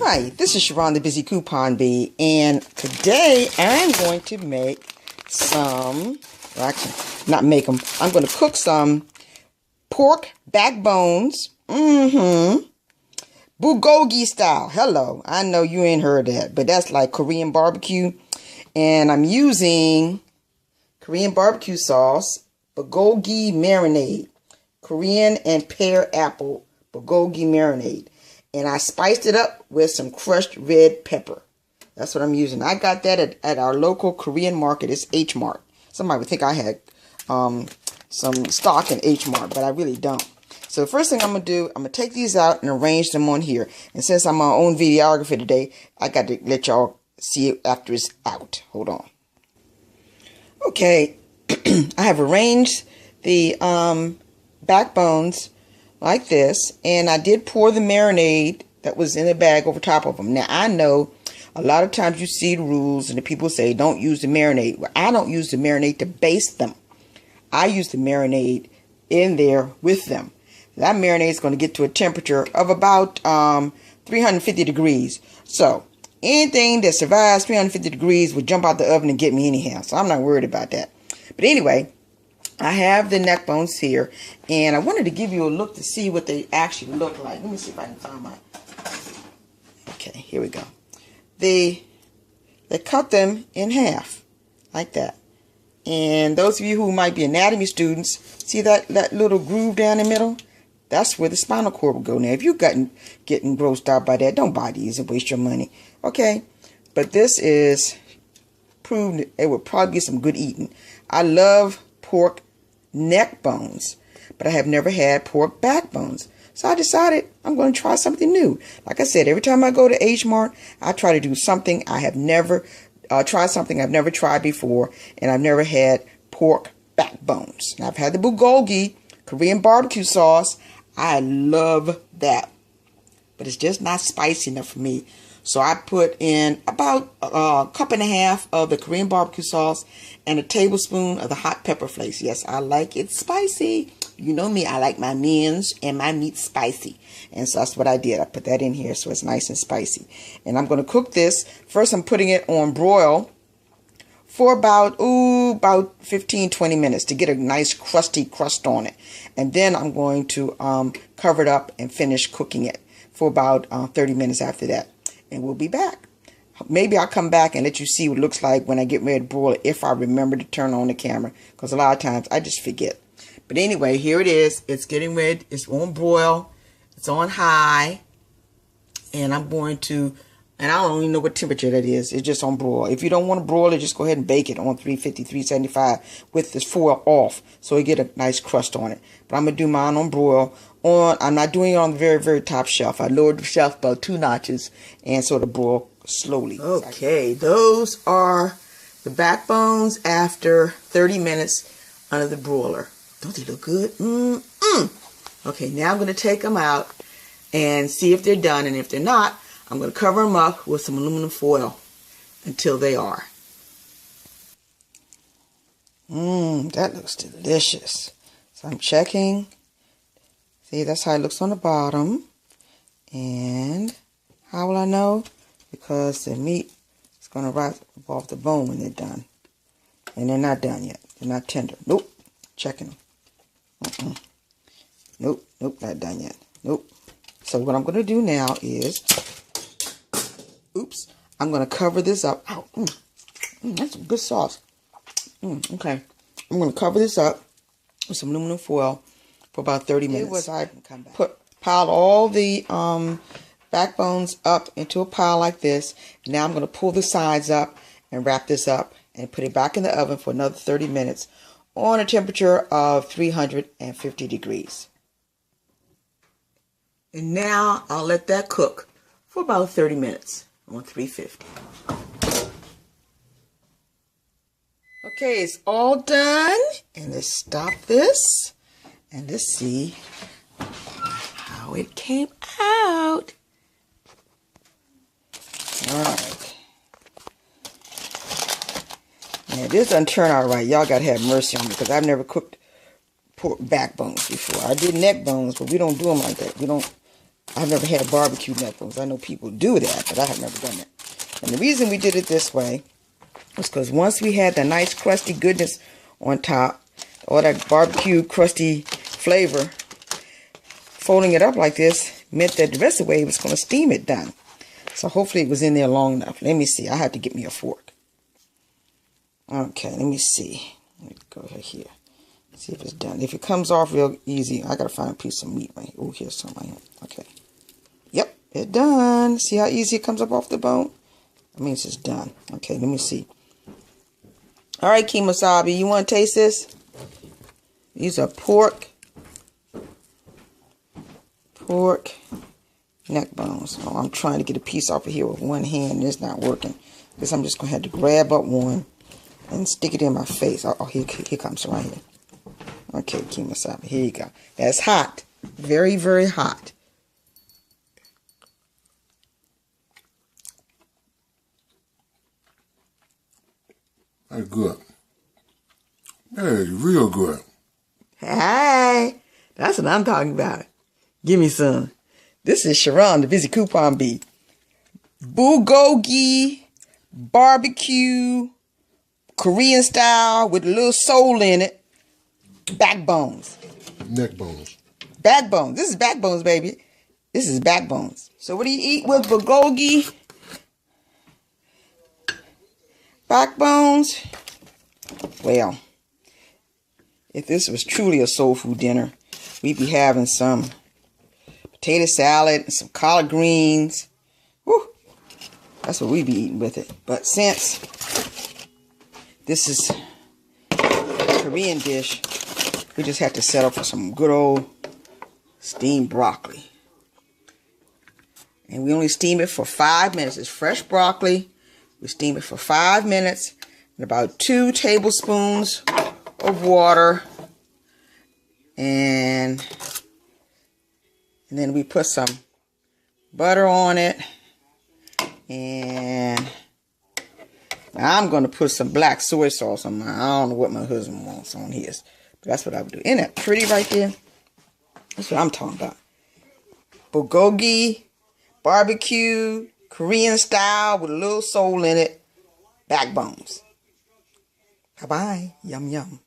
Hi, this is Sharon the Busy Coupon Bee, and today I'm going to make some, well, actually, not make them, I'm going to cook some pork backbones, Bulgolgi style. Hello, I know you ain't heard that, but that's like Korean barbecue, and I'm using Korean barbecue sauce, Bulgolgi marinade, Korean and pear apple Bulgolgi marinade. And I spiced it up with some crushed red pepper. That's what I'm using. I got that at our local Korean market. It's H Mart. Somebody would think I had some stock in H Mart, but I really don't. So the first thing I'm going to do, I'm going to take these out and arrange them on here. And since I'm my own videographer today, I got to let y'all see it after it's out. Hold on. Okay, I have arranged the backbones like this, and I did pour the marinade that was in the bag over top of them. Now, I know a lot of times you see the rules and the people say don't use the marinade. Well, I don't use the marinade to baste them. I use the marinade in there with them. That marinade is going to get to a temperature of about 350 degrees. So anything that survives 350 degrees would jump out the oven and get me anyhow. So I'm not worried about that. But anyway, I have the neck bones here, and I wanted to give you a look to see what they actually look like. Let me see if I can find my... Okay, here we go. They cut them in half, like that. And those of you who might be anatomy students, see that little groove down the middle? That's where the spinal cord will go. Now, if you've getting grossed out by that, don't buy these and waste your money. Okay, but this is proved it would probably be some good eating. I love pork neck bones, but I have never had pork backbones. So I decided I'm going to try something new. Like I said, every time I go to H Mart, I try to do something I have never tried, something I've never tried before, and I've never had pork backbones. Now, I've had the Bulgolgi Korean barbecue sauce. I love that, but it's just not spicy enough for me. So I put in about a cup and a half of the Korean barbecue sauce and a tablespoon of the hot pepper flakes. Yes, I like it spicy. You know me, I like my meals and my meat spicy. And so that's what I did. I put that in here so it's nice and spicy. And I'm going to cook this. First, I'm putting it on broil for about 15-20 minutes to get a nice crusty crust on it. And then I'm going to cover it up and finish cooking it for about 30 minutes after that. And we'll be back. Maybe I'll come back and let you see what it looks like when I get ready to broil it, if I remember to turn on the camera, because a lot of times I just forget. But anyway, here it is. It's getting ready. It's on broil. It's on high. And I'm going to, and I don't even know what temperature that is. It's just on broil. If you don't want to broil it, just go ahead and bake it on 350, 375 with this foil off, so you get a nice crust on it. But I'm going to do mine on broil. I'm not doing it on the very, very top shelf. I lowered the shelf about 2 notches and sort of broil slowly. Okay, those are the backbones after 30 minutes under the broiler. Don't they look good? Okay, now I'm going to take them out and see if they're done. And if they're not, I'm going to cover them up with some aluminum foil until they are. That looks delicious. So I'm checking. See, that's how it looks on the bottom. And how will I know? Because the meat is going to rise off the bone when they're done. And they're not done yet. They're not tender. Nope. Checking them. Nope. Nope, not done yet. Nope. So what I'm going to do now is, I'm going to cover this up. Ow. That's some good sauce. Okay. I'm going to cover this up with some aluminum foil for about 30 minutes. I piled all the backbones up into a pile like this. Now I'm going to pull the sides up and wrap this up and put it back in the oven for another 30 minutes on a temperature of 350 degrees. And now I'll let that cook for about 30 minutes on 350. Okay, it's all done. And let's stop this. And let's see how it came out. Alright. Now, this doesn't turn out right. Y'all got to have mercy on me, because I've never cooked pork backbones before. I did neck bones, but we don't do them like that. We don't I've never had barbecue neck bones. I know people do that, but I have never done it. And the reason we did it this way was because once we had the nice crusty goodness on top, all that barbecue crusty flavor, folding it up like this meant that the rest of the way it was going to steam it done. So hopefully it was in there long enough. Let me see. I have to get me a fork. Okay, let me see. Let me go ahead here. See if it's done. If it comes off real easy, I got to find a piece of meat right here. Oh, here's some right here. Okay. Yep, it's done. See how easy it comes up off the bone? That means it's done. Okay, let me see. All right, Kemosabe, you want to taste this? These are pork neck bones. Oh, I'm trying to get a piece off of here with one hand, and it's not working. Because I'm just going to have to grab up one and stick it in my face. Oh, here comes right here. Okay, Kemosabe, here you go. That's hot. Very, very hot. That's good. That is real good. Hey, that's what I'm talking about. Give me some. This is Sharon, the Busy Coupon Bee. Bulgolgi BBQ, Korean style with a little soul in it. Backbones. Neckbones. Backbones. This is backbones, baby. This is backbones. So what do you eat with bulgogi? Backbones? Well, if this was truly a soul food dinner, we'd be having some potato salad and some collard greens. Woo! That's what we'd be eating with it. But since this is a Korean dish, we just have to settle for some good old steamed broccoli. And we only steam it for 5 minutes. It's fresh broccoli. We steam it for 5 minutes and about 2 tablespoons of water. And then we put some butter on it. And I'm going to put some black soy sauce on mine. I don't know what my husband wants on his. But that's what I would do. Isn't that pretty right there? That's what I'm talking about. Bulgogi BBQ, Korean style with a little soul in it. Backbones. Bye-bye. Yum, yum.